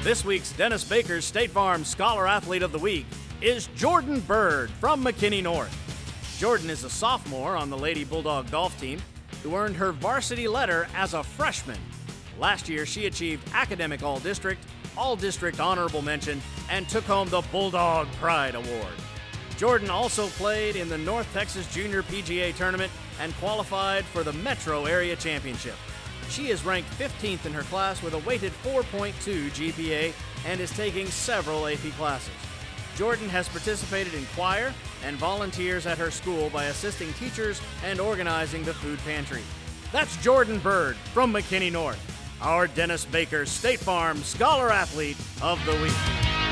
This week's Dennis Baker's State Farm Scholar Athlete of the Week is Jordan Bird from McKinney North. Jordan is a sophomore on the Lady Bulldog golf team who earned her varsity letter as a freshman. Last year, she achieved Academic All-District, All-District Honorable Mention, and took home the Bulldog Pride Award. Jordan also played in the North Texas Junior PGA Tournament and qualified for the Metro Area Championship. She is ranked 15th in her class with a weighted 4.2 GPA and is taking several AP classes. Jordan has participated in choir and volunteers at her school by assisting teachers and organizing the food pantry. That's Jordan Bird from McKinney North, our Dennis Baker State Farm Scholar Athlete of the Week.